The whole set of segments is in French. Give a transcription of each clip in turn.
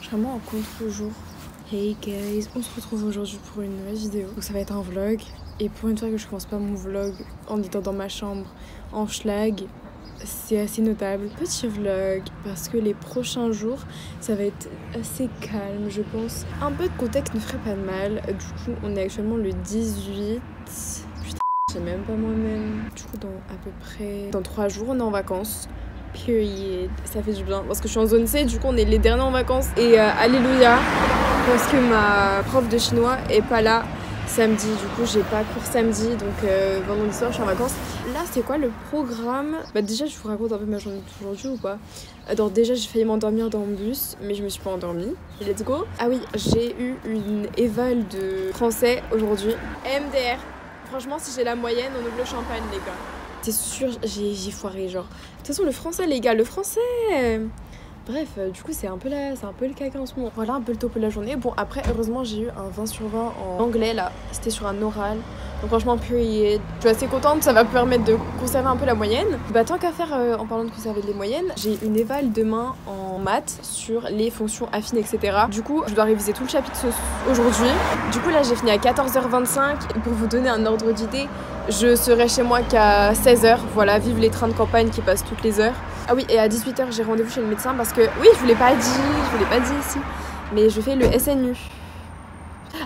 suis vraiment en contre-jour. Hey guys, on se retrouve aujourd'hui pour une nouvelle vidéo. Donc ça va être un vlog. Et pour une fois que je commence pas mon vlog en étant dans ma chambre en schlag, c'est assez notable. Petit vlog parce que les prochains jours, ça va être assez calme, je pense. Un peu de contexte ne ferait pas de mal. Du coup, on est actuellement le 18. Putain, je sais même pas moi-même. Du coup, dans à peu près... Dans 3 jours, on est en vacances. Period. Ça fait du bien parce que je suis en zone C, du coup on est les derniers en vacances. Et alléluia, parce que ma prof de chinois est pas là samedi, du coup j'ai pas cours samedi, donc vendredi soir je suis en vacances. Là c'est quoi le programme? Bah déjà je vous raconte un peu ma journée d'aujourd'hui ou pas? Alors déjà j'ai failli m'endormir dans le bus, mais je me suis pas endormie. Let's go. Ah oui, j'ai eu une éval de français aujourd'hui. MDR. Franchement si j'ai la moyenne, on ouvre le champagne les gars. C'est sûr, j'ai foiré genre. De toute façon le français les gars, le français... Bref, du coup c'est un peu le caca en ce moment. Voilà un peu le topo de la journée. Bon après heureusement j'ai eu un 20 sur 20 en anglais là. C'était sur un oral. Donc franchement period. Je suis assez contente, ça va me permettre de conserver un peu la moyenne. Bah tant qu'à faire en parlant de conserver les moyennes, j'ai une éval demain en maths sur les fonctions affines etc. Du coup je dois réviser tout le chapitre aujourd'hui. Du coup là j'ai fini à 14h25. Pour vous donner un ordre d'idée, je serai chez moi qu'à 16h. Voilà, vive les trains de campagne qui passent toutes les heures. Ah oui, et à 18h j'ai rendez-vous chez le médecin parce que, oui je vous l'ai pas dit ici, mais je fais le SNU.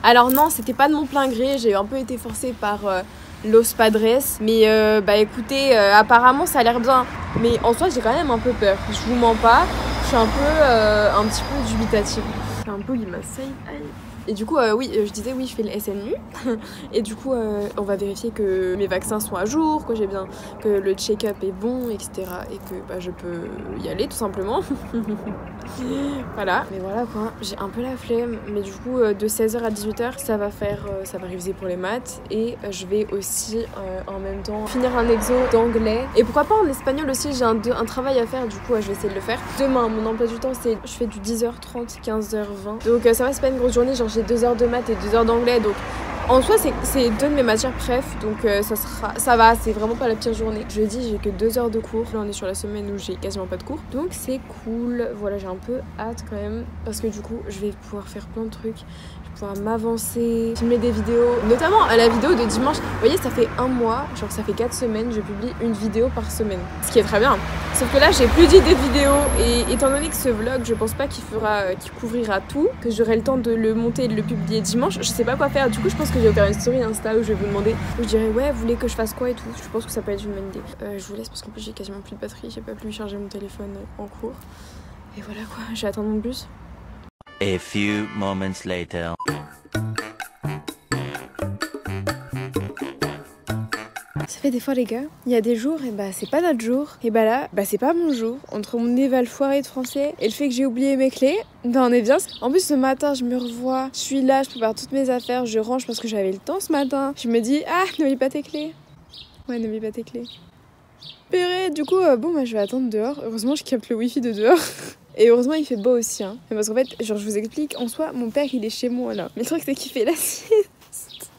Alors non, c'était pas de mon plein gré, j'ai un peu été forcée par Los Padres, mais bah écoutez, apparemment ça a l'air bien, mais en soi j'ai quand même un peu peur, je vous mens pas, je suis un petit peu dubitative. C'est un peu limaçaille. Et du coup, oui, je disais oui, je fais le SNU. Et du coup, on va vérifier que mes vaccins sont à jour, que j'ai bien, que le check-up est bon, etc. Et que bah, je peux y aller tout simplement. Voilà. Mais voilà quoi, j'ai un peu la flemme. Mais du coup, de 16h à 18h, ça va réviser pour les maths. Et je vais aussi en même temps finir un exo d'anglais. Et pourquoi pas en espagnol aussi, j'ai un travail à faire. Du coup, je vais essayer de le faire. Demain, mon emploi du temps, c'est je fais du 10h30, 15h20. Donc ça va, c'est pas une grosse journée. Genre j'ai 2 heures de maths et 2 heures d'anglais. Donc en soi, c'est deux de mes matières préf, donc ça va, c'est vraiment pas la pire journée. Jeudi, j'ai que 2 heures de cours. Là, on est sur la semaine où j'ai quasiment pas de cours. Donc c'est cool. Voilà, j'ai un peu hâte quand même. Parce que du coup, je vais pouvoir faire plein de trucs. Je vais pouvoir m'avancer, filmer des vidéos. Notamment à la vidéo de dimanche. Vous voyez, ça fait un mois, genre ça fait 4 semaines, je publie une vidéo par semaine. Ce qui est très bien. Sauf que là, j'ai plus d'idées de vidéos. Et étant donné que ce vlog, je pense pas qu'il couvrira tout, que j'aurai le temps de le monter et de le publier dimanche, je sais pas quoi faire. Du coup, je pense que je vais faire une story Insta où je vais vous demander, où je dirais ouais, vous voulez que je fasse quoi et tout. Je pense que ça peut être une bonne idée. Je vous laisse parce qu'en plus j'ai quasiment plus de batterie, j'ai pas pu charger mon téléphone en cours. Et voilà quoi, je vais attendre mon bus. A few moments later. Ça fait des fois les gars, il y a des jours et bah c'est pas notre jour, et bah là bah c'est pas mon jour. Entre mon éval foiré de français et le fait que j'ai oublié mes clés, bah on est bien. En plus ce matin je me revois, je suis là, je prépare toutes mes affaires, je range parce que j'avais le temps ce matin. Je me dis ah n'oublie pas tes clés. Ouais n'oublie pas tes clés. Purée, du coup bon bah je vais attendre dehors. Heureusement je capte le wifi de dehors. Et heureusement il fait beau aussi hein. Parce qu'en fait genre je vous explique, en soi mon père il est chez moi là. Mais le truc c'est qu'il fait la sieste.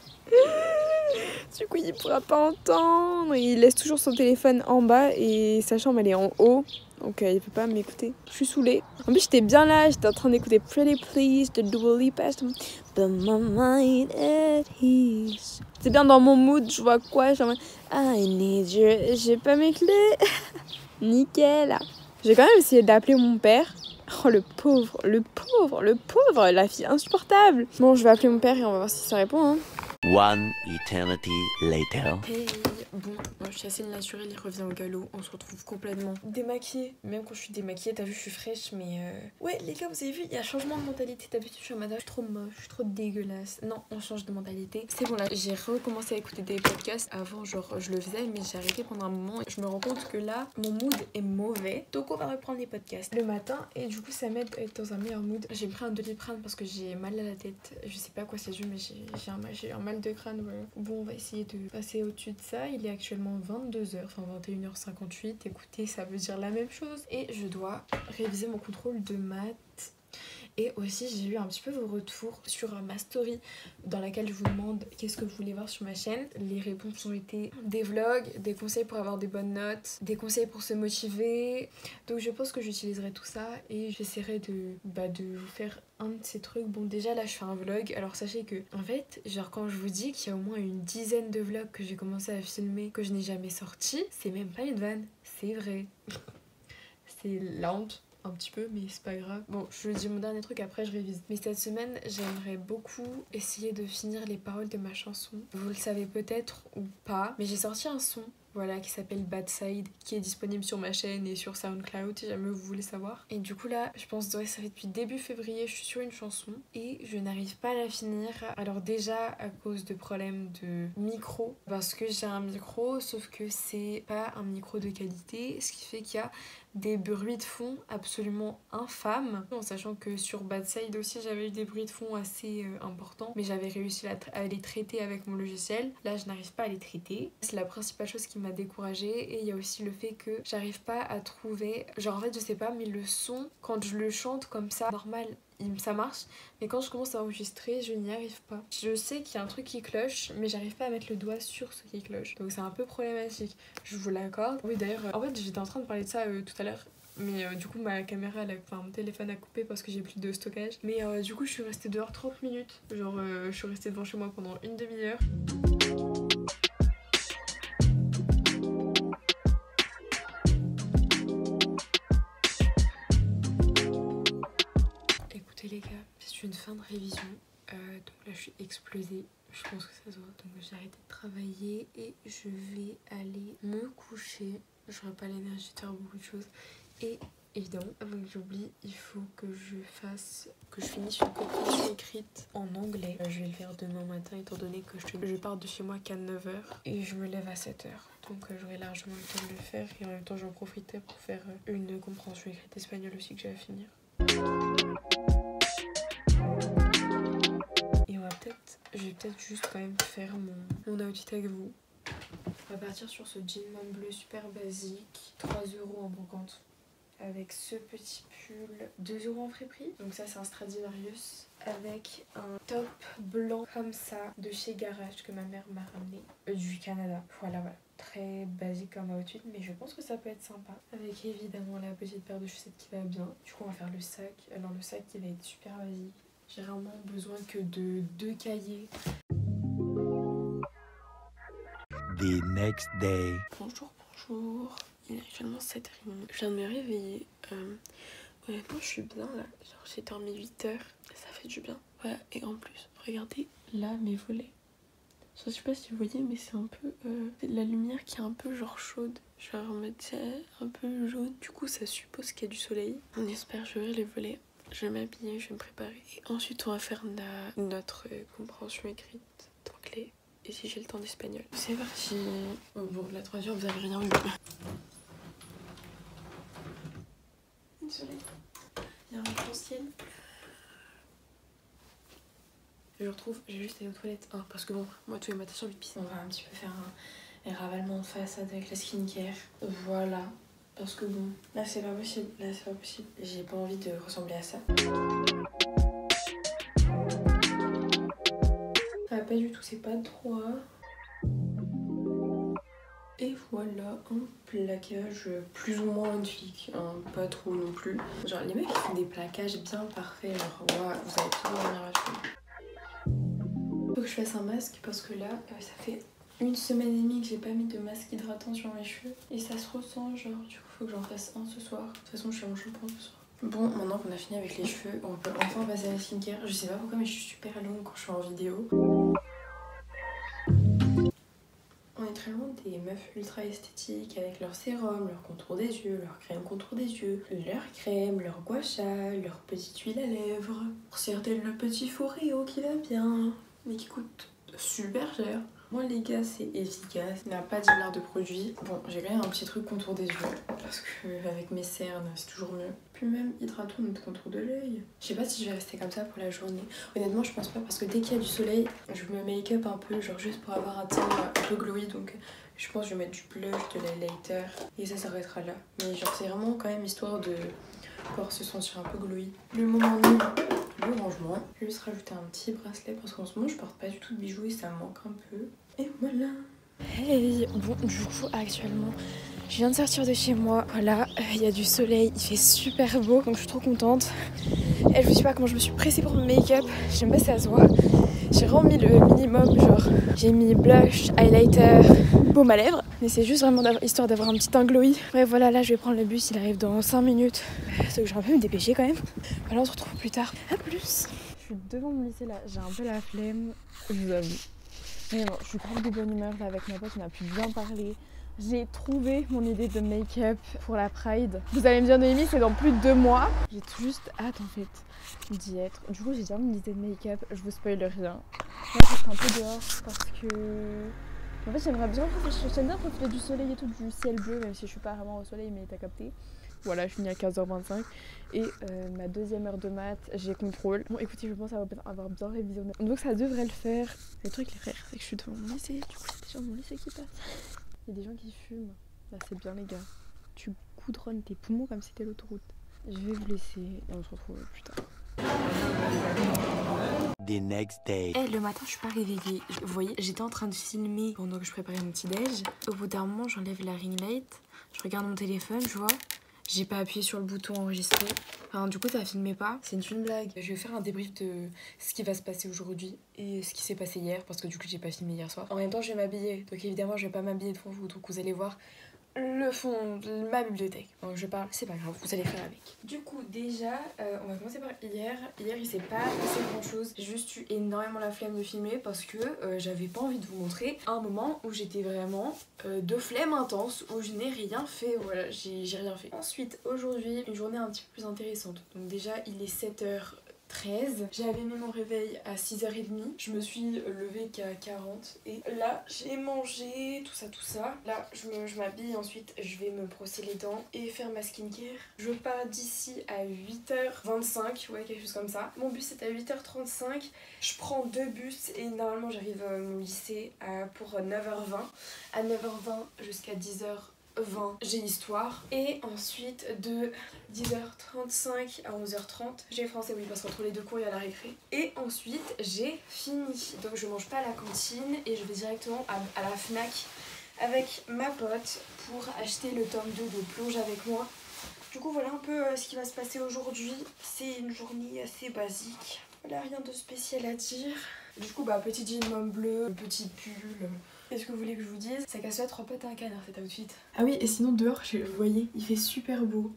Du coup, il pourra pas entendre. Il laisse toujours son téléphone en bas et sa chambre elle est en haut. Donc il peut pas m'écouter. Je suis saoulée. En plus, j'étais bien là. J'étais en train d'écouter Pretty Please de Dua Lipa. But my mind at ease. C'est bien dans mon mood. Je vois quoi? Genre, I need you. J'ai pas mes clés. Nickel. J'ai quand même essayé d'appeler mon père. Oh le pauvre, la fille insupportable. Bon, je vais appeler mon père et on va voir si ça répond hein. One eternity later. Hey, bon, moi je suis assez naturelle, il revient au galop, on se retrouve complètement démaquillée. Même quand je suis démaquillée, t'as vu, je suis fraîche, mais ouais, les gars, vous avez vu, il y a changement de mentalité. D'habitude, je suis en mode, je suis trop moche, je suis trop dégueulasse. Non, on change de mentalité. C'est bon, là, j'ai recommencé à écouter des podcasts. Avant, genre, je le faisais, mais j'ai arrêté pendant un moment. Et je me rends compte que là, mon mood est mauvais. Donc, on va reprendre les podcasts le matin. Et du coup, ça m'aide à être dans un meilleur mood. J'ai pris un Doliprane parce que j'ai mal à la tête. Je sais pas à quoi c'est dû, mais j'ai un mal de crâne. Voilà. Bon, on va essayer de passer au-dessus de ça. Il est actuellement 22h, enfin 21h58. Écoutez, ça veut dire la même chose. Et je dois réviser mon contrôle de maths. Et aussi j'ai eu un petit peu vos retours sur ma story dans laquelle je vous demande qu'est-ce que vous voulez voir sur ma chaîne. Les réponses ont été des vlogs, des conseils pour avoir des bonnes notes, des conseils pour se motiver. Donc je pense que j'utiliserai tout ça et j'essaierai de vous faire un de ces trucs. Bon déjà là je fais un vlog, alors sachez que en fait genre quand je vous dis qu'il y a au moins une dizaine de vlogs que j'ai commencé à filmer que je n'ai jamais sorti, c'est même pas une vanne, c'est vrai. C'est la honte un petit peu, mais c'est pas grave. Bon, je dis mon dernier truc, après je révise. Mais cette semaine, j'aimerais beaucoup essayer de finir les paroles de ma chanson. Vous le savez peut-être ou pas, mais j'ai sorti un son, voilà, qui s'appelle Bad Side, qui est disponible sur ma chaîne et sur SoundCloud si jamais vous voulez savoir. Et du coup là, je pense que ça fait depuis début février, je suis sur une chanson et je n'arrive pas à la finir. Alors déjà à cause de problèmes de micro, parce que j'ai un micro, sauf que c'est pas un micro de qualité, ce qui fait qu'il y a des bruits de fond absolument infâmes, en sachant que sur Bad Side aussi j'avais eu des bruits de fond assez importants, mais j'avais réussi à les traiter avec mon logiciel. Là je n'arrive pas à les traiter, c'est la principale chose qui m'a découragée. Et il y a aussi le fait que j'arrive pas à trouver, genre en fait je sais pas, mais le son quand je le chante comme ça normal ça marche, mais quand je commence à enregistrer je n'y arrive pas. Je sais qu'il y a un truc qui cloche, mais j'arrive pas à mettre le doigt sur ce qui cloche, donc c'est un peu problématique, je vous l'accorde. Oui d'ailleurs en fait j'étais en train de parler de ça tout à l'heure, mais du coup ma caméra, mon téléphone a coupé parce que j'ai plus de stockage. Mais du coup je suis restée dehors 30 minutes, genre je suis restée devant chez moi pendant une demi-heure. Les gars, c'est une fin de révision, donc là je suis explosée, je pense que ça se voit, donc j'ai arrêté de travailler et je vais aller me coucher. J'aurai pas l'énergie de faire beaucoup de choses et évidemment avant que j'oublie, il faut que je finisse une compréhension écrite en anglais. Je vais le faire demain matin étant donné que je pars de chez moi qu'à 9h et je me lève à 7h, donc j'aurai largement le temps de le faire et en même temps j'en profiterai pour faire une compréhension écrite espagnole aussi que j'ai à finir. Je vais peut-être juste quand même faire mon outfit avec vous. On va partir sur ce jean man bleu super basique, 3 € en brocante. Avec ce petit pull, 2 € en friperie. Donc ça c'est un Stradivarius. Avec un top blanc comme ça de chez Garage que ma mère m'a ramené du Canada. Voilà. Très basique comme outfit, mais je pense que ça peut être sympa. Avec évidemment la petite paire de chaussettes qui va bien. Du coup on va faire le sac. Alors le sac qui va être super basique. J'ai vraiment besoin que de 2 cahiers. The next day. Bonjour. Il est actuellement 7h30. Je viens de me réveiller. Honnêtement, je suis bien là. Genre, j'ai dormi 8h. Ça fait du bien. Voilà, et en plus, regardez là mes volets. Je sais pas si vous voyez, mais c'est un peu c'est de la lumière qui est un peu genre chaude. Genre, un peu jaune. Du coup, ça suppose qu'il y a du soleil. On espère, je vais ouvrir les volets. Je vais m'habiller, je vais me préparer. Et ensuite, on va faire notre compréhension écrite d'anglais. Et si j'ai le temps d'espagnol. C'est parti. Oh, bon, la 3h, vous avez rien vu. Le soleil. Il y a un grand ciel. Je retrouve, j'ai juste allé aux toilettes. Parce que bon, moi tous les matins j'ai envie de pisser. On va un petit peu faire un ravalement de façade avec la skincare. Voilà. Parce que bon, là c'est pas possible. J'ai pas envie de ressembler à ça. Ça va pas du tout, c'est pas droit. Et voilà un plaquage plus ou moins magnifique, hein, pas trop non plus. Genre les mecs qui font des plaquages bien parfaits, genre wow, vous allez toujours venir acheter. Faut que je fasse un masque parce que là ça fait 1 semaine et demie que j'ai pas mis de masque hydratant sur mes cheveux et ça se ressent, genre du coup faut que j'en fasse un ce soir. De toute façon je suis en shampoing ce soir. Bon, maintenant qu'on a fini avec les cheveux, on peut enfin passer à la skincare. Je sais pas pourquoi mais je suis super longue quand je suis en vidéo. On est très loin des meufs ultra esthétiques avec leur sérum, leur contour des yeux, leur crème contour des yeux, leur crème, leur gua sha, leur petite huile à lèvres. Pour certaines, le petit Foreo qui va bien, mais qui coûte super cher. Moi les gars c'est efficace, il n'y a pas 10 milliards de produits. Bon j'ai quand même un petit truc contour des yeux parce que avec mes cernes c'est toujours mieux. Puis même hydratons notre contour de l'œil. Je sais pas si je vais rester comme ça pour la journée. Honnêtement je pense pas parce que dès qu'il y a du soleil je me make up un peu genre juste pour avoir un teint un peu glowy, donc je pense que je vais mettre du blush, de l'highlighter et ça s'arrêtera là. Mais genre c'est vraiment quand même histoire de pouvoir se sentir un peu glowy. Le moment nul, le rangement. Je vais juste rajouter un petit bracelet parce qu'en ce moment je porte pas du tout de bijoux et ça me manque un peu. Et voilà. Hey, bon du coup actuellement je viens de sortir de chez moi. Voilà, il y a du soleil, il fait super beau donc je suis trop contente. Et je vous dis pas comment je me suis pressée pour mon make-up. J'aime pas si ça se voit. J'ai vraiment mis le minimum, genre j'ai mis blush, highlighter, baume à lèvres. Mais c'est juste vraiment histoire d'avoir un petit teint glowy. Bref voilà, là je vais prendre le bus, il arrive dans 5 minutes. Donc je vais un peu me dépêcher quand même. Voilà, on se retrouve plus tard. A plus. Je suis devant mon lycée là, j'ai un peu la flemme, je vous avoue. Mais non, je suis grave de bonne humeur là avec ma pote, on a pu bien parler. J'ai trouvé mon idée de make-up pour la Pride. Vous allez me dire Noémie, c'est dans plus de 2 mois. J'ai juste hâte en fait d'y être. Du coup j'ai déjà mon idée de make-up, je vous spoil rien. Là je suis un peu dehors parce que... En fait j'aimerais bien profiter du soleil et tout, du ciel bleu, même si je suis pas vraiment au soleil, mais t'as capté. Voilà, je finis à 15h25 et ma deuxième heure de maths, j'ai contrôle. Bon écoutez, je pense avoir bien révisionné. Donc ça devrait le faire. Le truc les frères, c'est que je suis devant mon lycée, du coup c'est déjà mon lycée qui passe. Il y a des gens qui fument. Là c'est bien les gars. Tu goudronnes tes poumons comme si c'était l'autoroute. Je vais vous laisser et on se retrouve plus tard. The next day. Hey, le matin je suis pas réveillée. Vous voyez, j'étais en train de filmer pendant que je préparais mon petit déj. Au bout d'un moment j'enlève la ring light. Je regarde mon téléphone, je vois. J'ai pas appuyé sur le bouton enregistrer. Enfin, du coup, ça filmait pas. C'est une blague. Je vais faire un débrief de ce qui va se passer aujourd'hui et ce qui s'est passé hier parce que du coup, j'ai pas filmé hier soir. En même temps, je vais m'habiller. Donc évidemment, je vais pas m'habiller devant vous. Donc vous allez voir le fond de ma bibliothèque. Donc je parle, c'est pas grave, vous allez faire avec. Du coup, déjà, on va commencer par hier. Hier, il s'est pas passé grand chose. J'ai juste eu énormément la flemme de filmer parce que j'avais pas envie de vous montrer un moment où j'étais vraiment de flemme intense, où je n'ai rien fait. Voilà, j'ai rien fait. Ensuite, aujourd'hui, une journée un petit peu plus intéressante. Donc déjà, il est 7h13. J'avais mis mon réveil à 6h30. Je me suis levée qu'à 40. Et là, j'ai mangé, tout ça. Là, je m'habille. Ensuite, je vais me brosser les dents et faire ma skincare. Je pars d'ici à 8h25. Ouais, quelque chose comme ça. Mon bus est à 8h35. Je prends 2 bus et normalement, j'arrive à mon lycée pour 9h20. À 9h20 jusqu'à 10h20, j'ai histoire. Et ensuite de 10h35 à 11h30 j'ai français, oui, parce qu'entre les 2 cours il y a la récré. Et ensuite j'ai fini, donc je mange pas à la cantine et je vais directement à la Fnac avec ma pote pour acheter le tome 2 de Plonge avec moi. Du coup voilà un peu ce qui va se passer aujourd'hui. C'est une journée assez basique, voilà, rien de spécial à dire. Du coup bah petit jean homme bleu, petit pull. Qu'est-ce que vous voulez que je vous dise? Ça casse pas 3 pattes à un canard cet outfit. Ah oui, et sinon dehors, vous voyez, il fait super beau.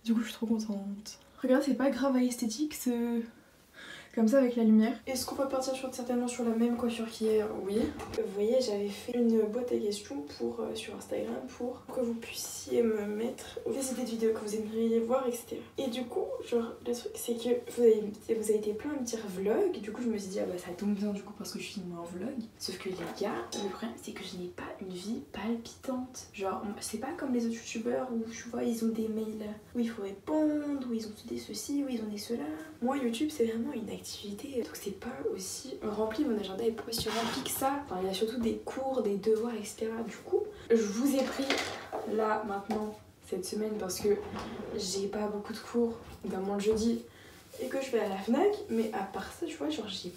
Du coup je suis trop contente. Regardez, c'est pas grave à esthétique, c'est comme ça avec la lumière. Est-ce qu'on peut partir certainement sur la même coiffure qu'hier? Oui. Vous voyez, j'avais fait une boîte à questions sur Instagram pour que vous puissiez me mettre des idées de vidéos que vous aimeriez voir, etc. Et du coup, genre, le truc c'est que vous avez été plein à me dire vlog. Du coup, je me suis dit, ah bah ça tombe bien du coup parce que je filme en vlog. Sauf que les gars, le problème c'est que je n'ai pas une vie palpitante. Genre, c'est pas comme les autres youtubeurs où tu vois, ils ont des mails où il faut répondre, où ils ont des ceci, où ils ont des cela. Moi, YouTube, c'est vraiment une activité, donc c'est pas aussi rempli, mon agenda est pas aussi rempli que ça. Enfin, il y a surtout des cours, des devoirs, etc. Du coup, je vous ai pris là maintenant cette semaine parce que j'ai pas beaucoup de cours, notamment le jeudi, et que je vais à la Fnac. Mais à part ça, tu vois, genre j'ai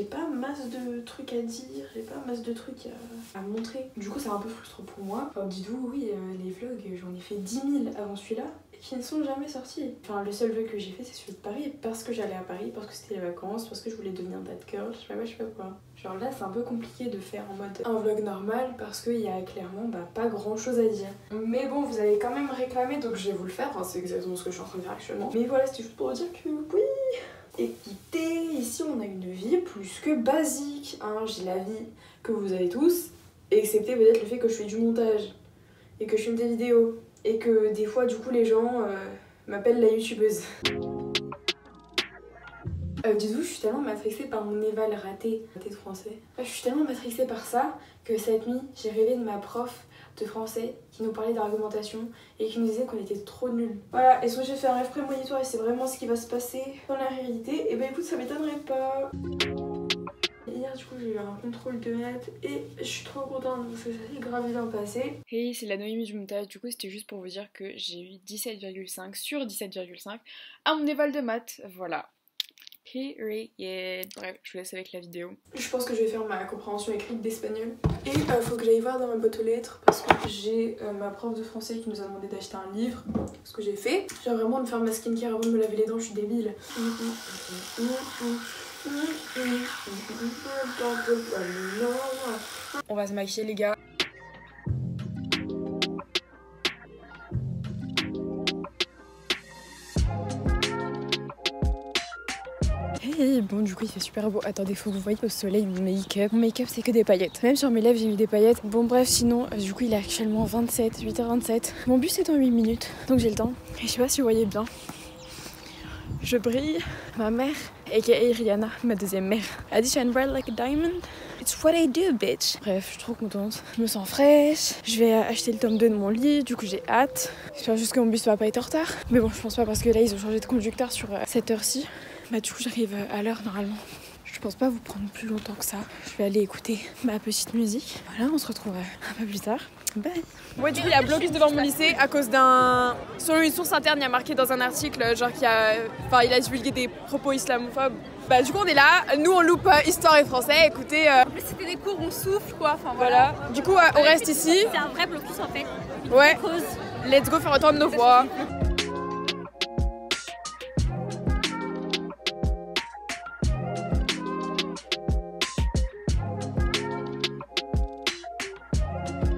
pas masse de trucs à dire, j'ai pas masse de trucs à montrer. Du coup, c'est un peu frustrant pour moi. Enfin, dites-vous, oui, les vlogs, j'en ai fait 10 000 avant celui-là qui ne sont jamais sortis. Enfin, le seul vlog que j'ai fait, c'est celui de Paris parce que j'allais à Paris, parce que c'était les vacances, parce que je voulais devenir that girl, je sais pas quoi. Genre là, c'est un peu compliqué de faire en mode un vlog normal parce qu'il y a clairement pas grand chose à dire. Mais bon, vous avez quand même réclamé, donc je vais vous le faire. Enfin, c'est exactement ce que je suis en train de faire actuellement. Mais voilà, c'était juste pour vous dire que oui, écoutez, ici on a une vie plus que basique, hein. J'ai la vie que vous avez tous, excepté peut-être le fait que je fais du montage et que je filme des vidéos et que des fois du coup les gens m'appellent la youtubeuse. Dites-vous, je suis tellement matrixée par mon éval raté de français. Je suis tellement matrixée par ça que cette nuit j'ai rêvé de ma prof de français qui nous parlait d'argumentation et qui nous disait qu'on était trop nuls. Voilà, est-ce que j'ai fait un rêve prémonitoire et c'est vraiment ce qui va se passer dans la réalité? Et bah écoute, ça m'étonnerait pas. Hier du coup j'ai eu un contrôle de maths et je suis trop contente parce que ça s'est grave bien passé. Hey, c'est la Noémie du montage, du coup c'était juste pour vous dire que j'ai eu 17,5 sur 17,5 à mon éval de maths, voilà. Period. Bref, je vous laisse avec la vidéo. Je pense que je vais faire ma compréhension écrite d'espagnol. Et faut que j'aille voir dans ma boîte aux lettres parce que j'ai ma prof de français qui nous a demandé d'acheter un livre. Ce que j'ai fait. J'ai vraiment de faire ma skincare avant de me laver les dents, je suis débile. On va se maquiller les gars. Hey, bon du coup il fait super beau. Attendez, faut que vous voyez au soleil mon make-up. Mon make-up c'est que des paillettes. Même sur mes lèvres j'ai eu des paillettes. Bon bref, sinon du coup il est actuellement 27, 8h27. Mon bus est dans 8 minutes, donc j'ai le temps. Et je sais pas si vous voyez bien. Je brille. Ma mère, aka Rihanna, ma deuxième mère, a dit shine bright like a diamond. It's what I do, bitch. Bref, je suis trop contente. Je me sens fraîche. Je vais acheter le tome 2 de mon lit, du coup j'ai hâte. J'espère juste que mon bus va pas être en retard. Mais bon, je pense pas parce que là ils ont changé de conducteur sur cette heure-ci. Bah du coup j'arrive à l'heure normalement. Je pense pas vous prendre plus longtemps que ça. Je vais aller écouter ma petite musique. Voilà, on se retrouve un peu plus tard. Bye. Ouais, du coup il y a blocus devant mon lycée à cause d'un... Selon une source interne, il y a marqué dans un article genre qu'il a... Enfin il a divulgué des propos islamophobes. Bah du coup on est là, nous on loupe histoire et français, écoutez... En plus c'était des cours, on souffle quoi, enfin voilà. Du coup on reste ici. C'est un vrai blocus en fait. Ouais, let's go faire entendre nos voix.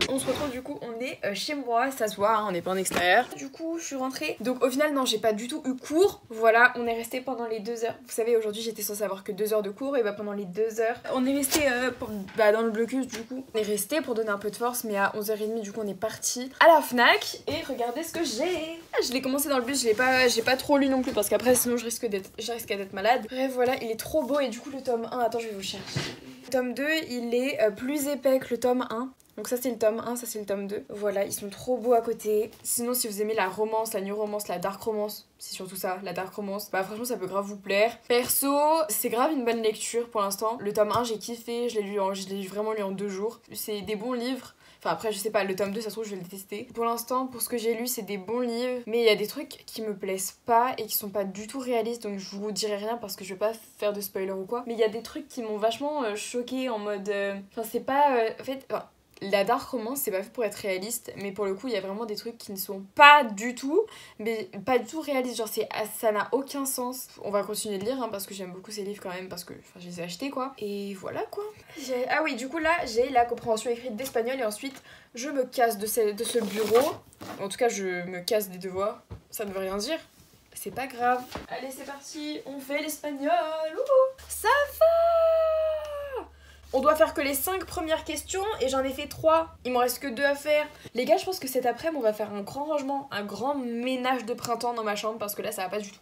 On se retrouve du coup, on est chez moi, ça se voit, hein, on n'est pas en extérieur. Du coup je suis rentrée, donc au final non j'ai pas du tout eu cours. Voilà, on est resté pendant les 2 heures. Vous savez aujourd'hui j'étais censée avoir que 2 heures de cours et bah pendant les 2 heures on est resté dans le blocus du coup. On est resté pour donner un peu de force mais à 11h30 du coup on est parti à la Fnac et regardez ce que j'ai. Je l'ai commencé dans le bus, j'ai pas trop lu non plus parce qu'après sinon je risquais d'être malade. Bref voilà, il est trop beau et du coup le tome 1, attends je vais vous chercher. Le tome 2 il est plus épais que le tome 1. Donc ça c'est le tome 1, ça c'est le tome 2. Voilà, ils sont trop beaux à côté. Sinon si vous aimez la romance, la new romance, la dark romance, c'est surtout ça, la dark romance, bah franchement ça peut grave vous plaire. Perso, c'est grave une bonne lecture pour l'instant. Le tome 1 j'ai kiffé, je l'ai vraiment lu en 2 jours. C'est des bons livres. Enfin après je sais pas, le tome 2 ça se trouve je vais le tester. Pour l'instant pour ce que j'ai lu c'est des bons livres. Mais il y a des trucs qui me plaisent pas et qui sont pas du tout réalistes. Donc je vous dirai rien parce que je vais pas faire de spoiler ou quoi. Mais il y a des trucs qui m'ont vachement choquée en mode... Enfin c'est pas... En fait... Enfin, la dark romance c'est pas fait pour être réaliste, mais pour le coup il y a vraiment des trucs qui ne sont pas du tout, mais pas du tout réalistes, genre ça n'a aucun sens. On va continuer de lire hein, parce que j'aime beaucoup ces livres quand même, parce que je les ai achetés quoi. Et voilà quoi. Ah oui du coup là j'ai la compréhension écrite d'espagnol et ensuite je me casse de ce bureau. En tout cas je me casse des devoirs, ça ne veut rien dire. C'est pas grave. Allez c'est parti, on fait l'espagnol. Ça va. On doit faire que les 5 premières questions et j'en ai fait 3. Il m'en reste que 2 à faire. Les gars, je pense que cet après-midi, on va faire un grand rangement, un grand ménage de printemps dans ma chambre parce que là, ça va pas du tout.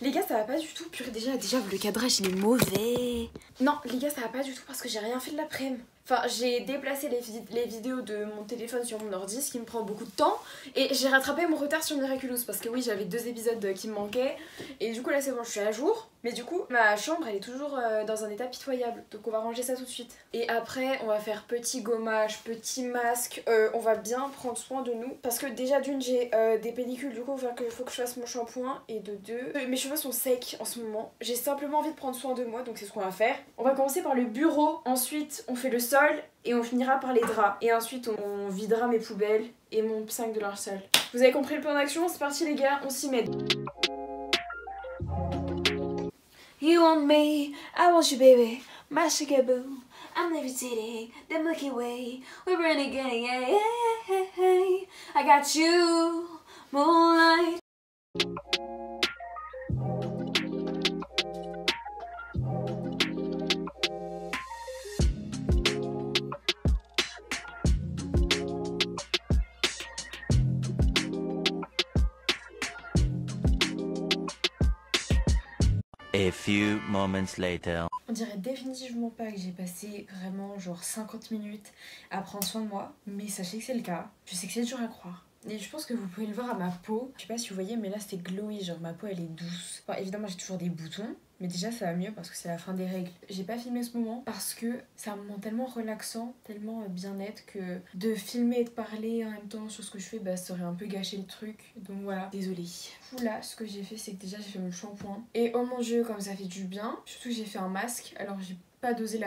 Les gars, ça va pas du tout. Purée, déjà, le cadrage, il est mauvais. Non, les gars, ça va pas du tout parce que j'ai rien fait de l'après-midi. Enfin, j'ai déplacé les vidéos de mon téléphone sur mon ordi, ce qui me prend beaucoup de temps. Et j'ai rattrapé mon retard sur Miraculous parce que oui, j'avais 2 épisodes qui me manquaient. Et du coup, là, c'est bon, je suis à jour. Mais du coup, ma chambre, elle est toujours dans un état pitoyable. Donc on va ranger ça tout de suite. Et après, on va faire petit gommage, petit masque. On va bien prendre soin de nous. Parce que déjà, d'une, j'ai des pellicules. Du coup, il faut que je fasse mon shampoing. Et de 2, mes cheveux sont secs en ce moment. J'ai simplement envie de prendre soin de moi. Donc c'est ce qu'on va faire. On va commencer par le bureau. Ensuite, on fait le sol. Et on finira par les draps. Et ensuite on videra mes poubelles et mon sac de linge sale. Vous avez compris le plan d'action? C'est parti les gars, on s'y met. You want me, I want you baby, my sugar boo. I'm levitating, the Milky Way. We're renegade, yeah, yeah, yeah. I got you, moonlight. A few moments later. On dirait définitivement pas que j'ai passé vraiment genre 50 minutes à prendre soin de moi, mais sachez que c'est le cas. Je sais que c'est dur à croire, Et je pense que vous pouvez le voir à ma peau. Je sais pas si vous voyez, mais là c'est glowy, genre ma peau elle est douce. Enfin, évidemment j'ai toujours des boutons, mais déjà ça va mieux parce que c'est la fin des règles. J'ai pas filmé ce moment parce que c'est un moment tellement relaxant, tellement bien-être que de filmer et de parler en même temps sur ce que je fais, bah ça aurait un peu gâché le truc. Donc voilà, désolée. Du coup là, ce que j'ai fait, c'est que déjà j'ai fait mon shampoing. Et oh mon dieu, comme ça fait du bien. Surtout que j'ai fait un masque, alors j'ai pas dosé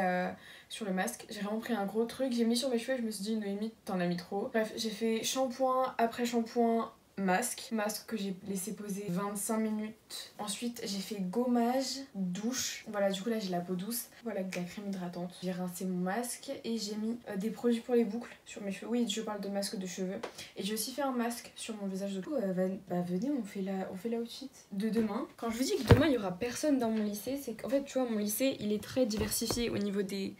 sur le masque. J'ai vraiment pris un gros truc, j'ai mis sur mes cheveux et je me suis dit Noémie t'en as mis trop. Bref, j'ai fait shampoing après shampoing, masque que j'ai laissé poser 25 minutes. Ensuite j'ai fait gommage, douche. Voilà, du coup là j'ai la peau douce. Voilà, avec de la crème hydratante. J'ai rincé mon masque et j'ai mis des produits pour les boucles sur mes cheveux. Oui, je parle de masque de cheveux. Et j'ai aussi fait un masque sur mon visage. Du coup venez, on fait l'outfit de demain. Quand je vous dis que demain il y aura personne dans mon lycée, c'est qu'en fait tu vois mon lycée il est très diversifié au niveau des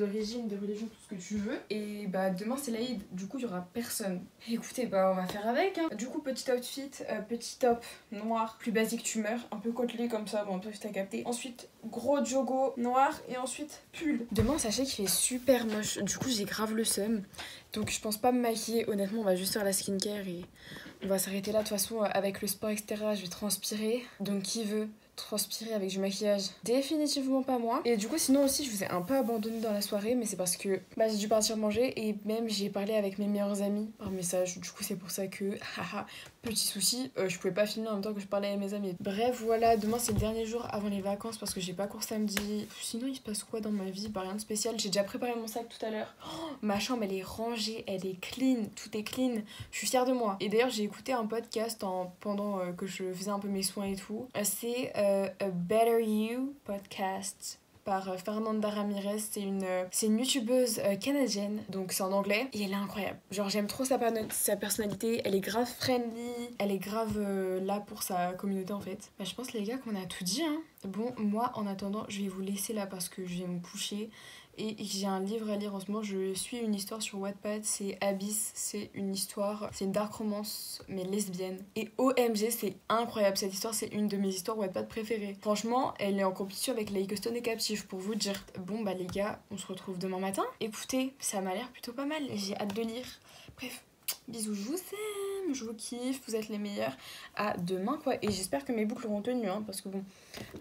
origines, des religions, tout ce que tu veux. Et bah demain c'est l'Aïd, du coup il y aura personne. Écoutez, bah on va faire avec hein. Du coup petit outfit, petit top noir, plus basique tu meurs, un peu côtelé comme ça, bon bref t'as capté. Ensuite gros jogo noir et ensuite pull. Demain sachez qu'il fait super moche, du coup j'ai grave le seum. Donc je pense pas me maquiller, honnêtement on va juste faire la skincare et on va s'arrêter là. De toute façon avec le sport etc je vais transpirer. Donc qui veut transpirer avec du maquillage? Définitivement pas moi. Et du coup sinon aussi je vous ai un peu abandonné dans la soirée, mais c'est parce que bah, j'ai dû partir manger et même j'ai parlé avec mes meilleurs amis par message. Du coup c'est pour ça que haha, petit souci, je pouvais pas filmer en même temps que je parlais avec mes amis. Bref voilà, demain c'est le dernier jour avant les vacances parce que j'ai pas cours samedi. Sinon il se passe quoi dans ma vie? Bah rien de spécial, j'ai déjà préparé mon sac tout à l'heure. Ma chambre elle est rangée, elle est clean, tout est clean, je suis fière de moi. Et d'ailleurs j'ai écouté un podcast pendant que je faisais un peu mes soins et tout. C'est A Better You podcast par Fernanda Ramirez. C'est une youtubeuse canadienne, donc c'est en anglais et elle est incroyable. Genre j'aime trop sa personnalité, elle est grave friendly, elle est grave là pour sa communauté en fait. Bah, je pense les gars qu'on a tout dit hein. Bon moi en attendant je vais vous laisser là parce que je vais me coucher. Et j'ai un livre à lire en ce moment, je suis une histoire sur Wattpad, c'est Abyss, c'est une histoire, c'est une dark romance mais lesbienne. Et OMG c'est incroyable, cette histoire c'est une de mes histoires Wattpad préférées. Franchement elle est en compétition avec Lake Stone et Captive pour vous dire. Bon bah les gars, on se retrouve demain matin. Écoutez, ça m'a l'air plutôt pas mal, j'ai hâte de lire. Bref, bisous, je vous aime, je vous kiffe, vous êtes les meilleurs. À demain quoi, et j'espère que mes boucles auront tenu hein, parce que bon,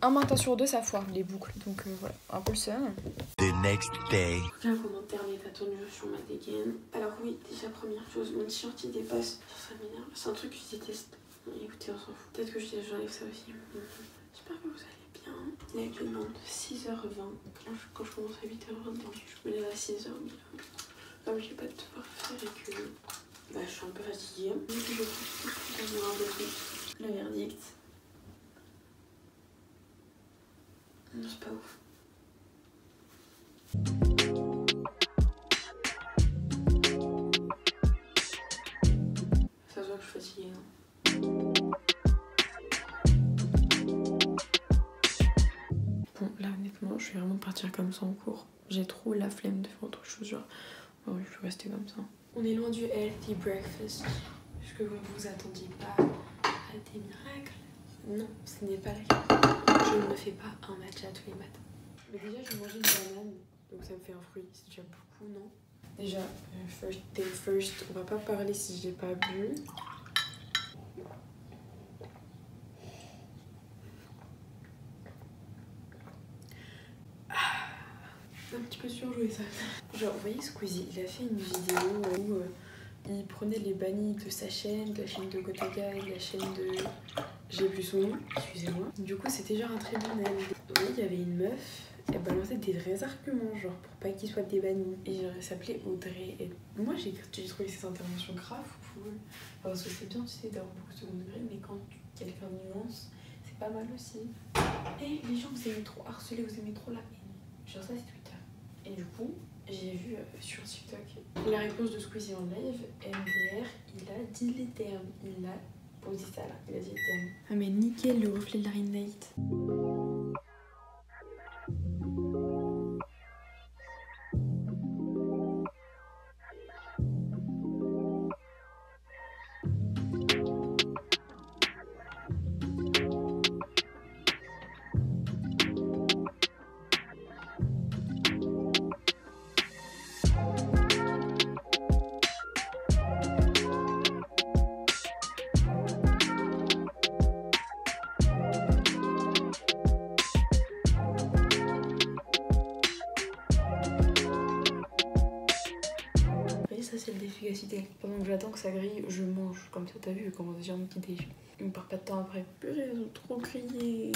un matin sur deux ça foire les boucles, donc voilà, un peu le seum. The next day. Aucun commentaire n'est attendu sur ma dégaine. Alors oui, déjà première chose, mon t-shirt il dépasse. Ça m'énerve, c'est un truc que je déteste. Écoutez, on s'en fout. Peut-être que j'enlève ça aussi. J'espère que vous allez bien. Là il demande 6h20. Quand je commence à 8h20, je me lève à 6h. Comme j'ai pas de devoir à faire et que bah, je suis un peu fatiguée. Je pense le verdict. Non, c'est pas ouf. Ça se voit que je suis fatiguée. Hein. Bon, là honnêtement, je vais vraiment partir comme ça en cours. J'ai trop la flemme de faire autre chose. Genre, oh, je vais rester comme ça. On est loin du healthy breakfast. Est-ce que vous ne vous attendiez pas à des miracles? Non, ce n'est pas le cas. Je ne me fais pas un matcha tous les matins. Mais déjà, je vais manger une banane, donc ça me fait un fruit. C'est déjà beaucoup, non? Déjà, first day first, on va pas parler si j'ai pas bu. Un petit peu surjoué ça. Genre, vous voyez Squeezie, il a fait une vidéo où il prenait les bannis de sa chaîne, de la chaîne de Gotaga et de la chaîne de... J'ai plus son nom, excusez-moi. Du coup, c'était genre un tribunal. Oui, il y avait une meuf, elle balançait des vrais arguments, genre pour pas qu'il soit débanni. Et genre, elle s'appelait Audrey. Et moi, j'ai trouvé ces interventions grave cool. Parce que c'est bien, tu sais, d'avoir beaucoup de second degré, mais quand quelqu'un nuance, c'est pas mal aussi. Et les gens, vous aimez trop harceler, vous aimez trop la haine. Genre ça, c'est Twitter. Et du coup, j'ai vu sur TikTok la réponse de Squeezie en live. MDR, il a dit les termes. Il a posé ça là. Il a dit les termes. Ah mais nickel, le reflet de la Ring Light. efficacité. Pendant que j'attends que ça grille, je mange. Comme ça, t'as vu, je commence déjà mon petit déj. Il me part pas de temps après. Purée, elles ont trop grillé.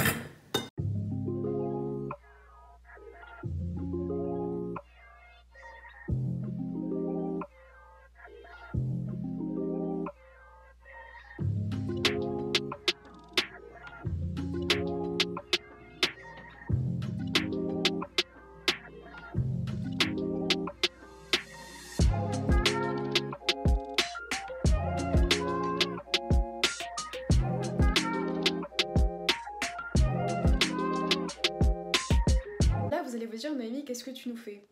Vous allez vous dire, Noémie, qu'est-ce que tu nous fais?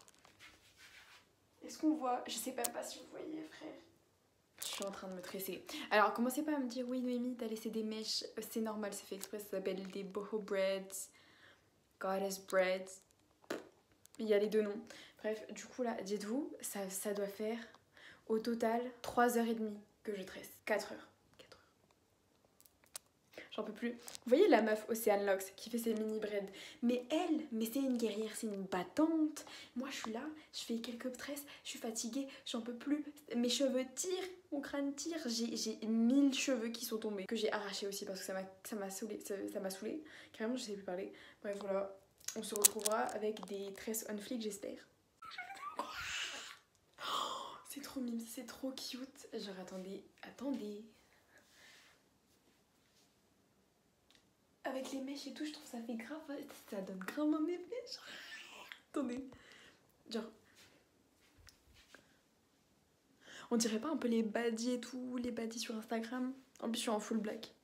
Est-ce qu'on voit? Je sais même pas si vous voyez, frère. Je suis en train de me tresser. Alors, commencez pas à me dire, oui, Noémie, t'as laissé des mèches. C'est normal, c'est fait exprès, ça s'appelle des boho breads, goddess breads. Il y a les deux noms. Bref, du coup, là, dites-vous, ça doit faire au total 3h30 que je tresse. 4 heures. J'en peux plus. Vous voyez la meuf Océane Locks qui fait ses mini braids. Mais elle, c'est une guerrière, c'est une battante. Moi je suis là, je fais quelques tresses, je suis fatiguée, j'en peux plus. Mes cheveux tirent, mon crâne tire. J'ai 1000 cheveux qui sont tombés. Que j'ai arrachés aussi parce que ça m'a saoulé. Ça m'a saoulé. Carrément je sais plus parler. Bref voilà, on se retrouvera avec des tresses on fleek j'espère. Oh, c'est trop mime, c'est trop cute. Genre attendez. Avec les mèches et tout, je trouve ça fait grave, ça donne grave un effet. Genre... Attendez. Genre... On dirait pas un peu les baddies et tout, les baddies sur Instagram? En plus, je suis en full black.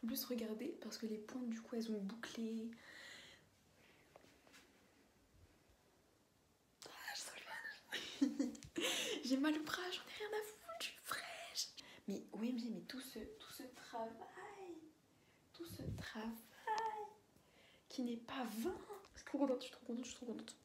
En plus, regardez, parce que les pointes, du coup, elles ont bouclé. J'ai mal au bras, j'en ai rien à foutre, je suis fraîche. Mais OMG, mais tout ce travail... Tout ce travail qui n'est pas vain. Je suis trop contente, je suis trop contente.